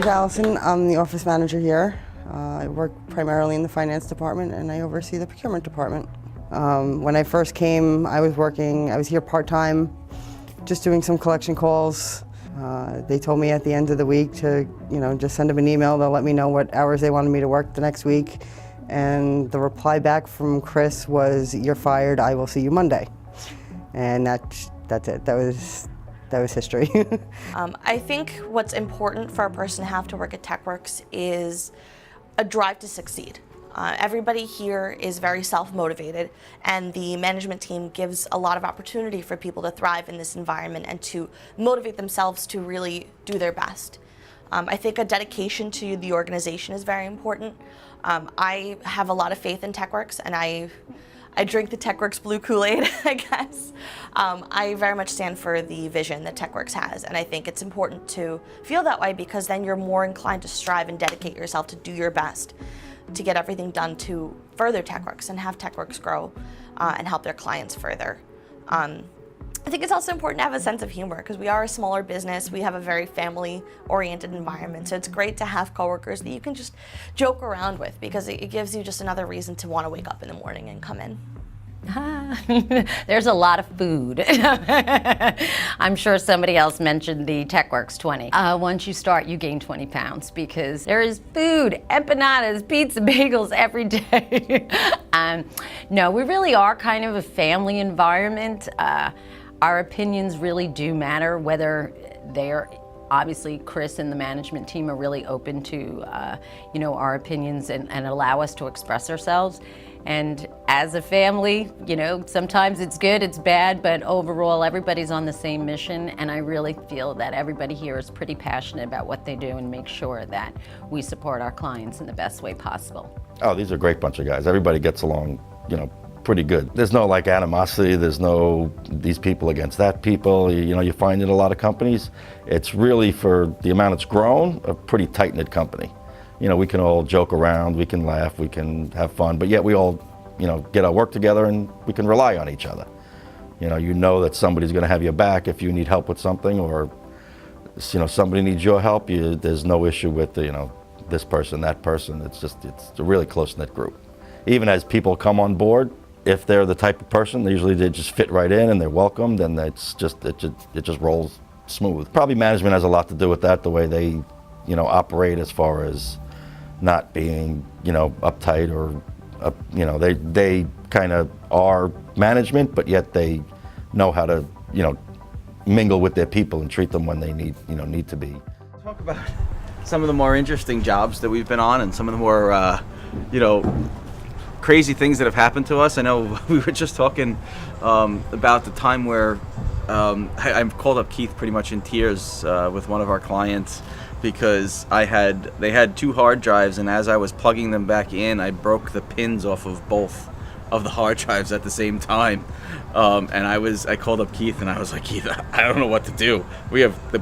name's Allison. I'm the office manager here. I work primarily in the finance department and I oversee the procurement department. When I first came, I was here part-time, just doing some collection calls. They told me at the end of the week to, just send them an email. They'll let me know what hours they wanted me to work the next week. And the reply back from Chris was, "You're fired, I will see you Monday." And that's it. That was history. I think what's important for a person to have to work at Techworks is a drive to succeed. Everybody here is very self-motivated, and the management team gives a lot of opportunity for people to thrive in this environment and to motivate themselves to really do their best. I think a dedication to the organization is very important. I have a lot of faith in Techworks, and I drink the Techworks blue Kool-Aid, I guess. I very much stand for the vision that Techworks has, and I think it's important to feel that way because then you're more inclined to strive and dedicate yourself to do your best to get everything done to further Techworks and have Techworks grow and help their clients further. I think it's also important to have a sense of humor because we are a smaller business. We have a very family-oriented environment, so it's great to have coworkers that you can just joke around with because it gives you just another reason to want to wake up in the morning and come in. There's a lot of food. I'm sure somebody else mentioned the Techworks 20. Once you start, you gain 20 pounds because there is food, empanadas, pizza, bagels every day. No, we really are kind of a family environment. Our opinions really do matter, whether they're obviously Chris and the management team are really open to our opinions and allow us to express ourselves. And as a family, sometimes it's good, it's bad, but overall everybody's on the same mission, and I really feel that everybody here is pretty passionate about what they do and make sure that we support our clients in the best way possible. Oh, these are a great bunch of guys. Everybody gets along, pretty good. There's no animosity, there's no these people against that people. You find in a lot of companies, it's really, for the amount it's grown, a pretty tight-knit company. We can all joke around, we can laugh, we can have fun, but yet we all, get our work together and we can rely on each other. You know that somebody's gonna have your back if you need help with something, or, somebody needs your help. There's no issue with, this person, that person. It's a really close-knit group. Even as people come on board, if they're the type of person, they just fit right in and they're welcomed, and it just rolls smooth. Probably management has a lot to do with that, the way they, operate as far as not being, uptight or, they kind of are management, but yet they know how to, mingle with their people and treat them when they need to be. Talk about some of the more interesting jobs that we've been on and some of the more, crazy things that have happened to us. I know we were just talking about the time where I called up Keith pretty much in tears with one of our clients because they had 2 hard drives, and as I was plugging them back in, I broke the pins off of both of the hard drives at the same time. And I called up Keith and I was like, "Keith, I don't know what to do.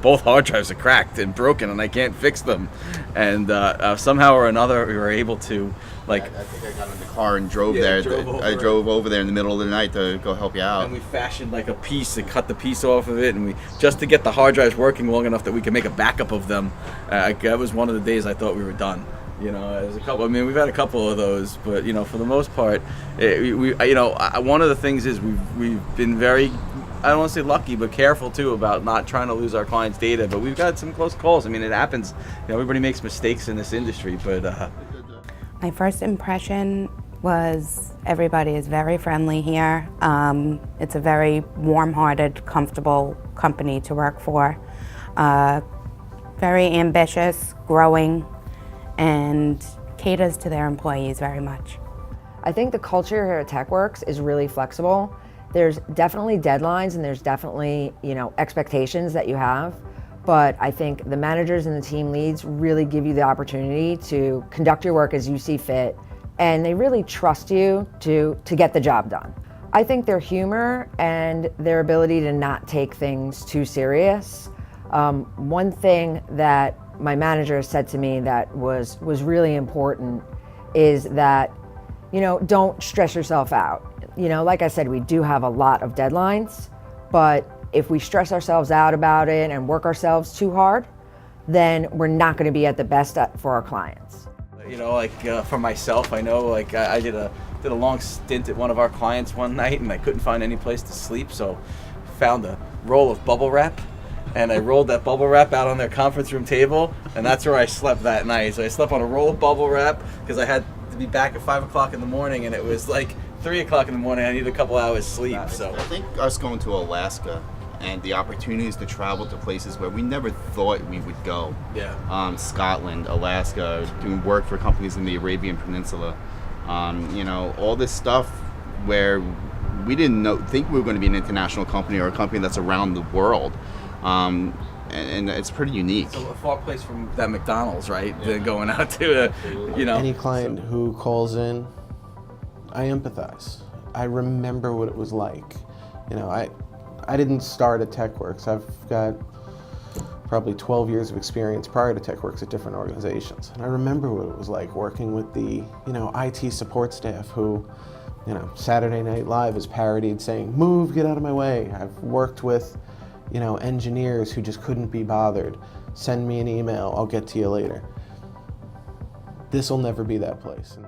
Both hard drives are cracked and broken and I can't fix them." And somehow or another we were able to, I think I got in the car and drove there. I drove over there in the middle of the night to go help you out. And we fashioned a piece and cut the piece off of it, and just to get the hard drives working long enough that we could make a backup of them. That was one of the days I thought we were done. There's a couple. We've had a couple of those, but for the most part, one of the things is we've been very, I don't want to say lucky, but careful too about not trying to lose our clients' data. But we've got some close calls. It happens. Everybody makes mistakes in this industry, but. My first impression was everybody is very friendly here. It's a very warm-hearted, comfortable company to work for. Very ambitious, growing, and caters to their employees very much. I think the culture here at Techworks is really flexible. There's definitely deadlines and there's definitely, expectations that you have. But I think the managers and the team leads really give you the opportunity to conduct your work as you see fit, and they really trust you to get the job done. I think their humor and their ability to not take things too serious. One thing that my manager said to me that was really important is that, don't stress yourself out. Like I said, we do have a lot of deadlines, but if we stress ourselves out about it and work ourselves too hard, then we're not going to be at the best for our clients. You know, like for myself, I know like I did a long stint at one of our clients one night, and I couldn't find any place to sleep, so found a roll of bubble wrap, and I rolled that bubble wrap out on their conference room table, and that's where I slept that night. So I slept on a roll of bubble wrap because I had to be back at 5 o'clock in the morning, and it was like 3 o'clock in the morning. I needed a couple hours sleep. So I think us going to Alaska and the opportunities to travel to places where we never thought we would go. yeah. Scotland, Alaska, doing work for companies in the Arabian Peninsula. You know, all this stuff where we didn't think we were going to be an international company or a company that's around the world. And it's pretty unique. So a far place from that McDonald's, right? Than going out to, you know. Any client who calls in, I empathize. I remember what it was like. You know, I didn't start at Techworks. I've got probably 12 years of experience prior to Techworks at different organizations. And I remember what it was like working with the, you know, IT support staff who, you know, Saturday Night Live is parodied saying, "Move, get out of my way." I've worked with, you know, engineers who just couldn't be bothered. "Send me an email, I'll get to you later." This will never be that place.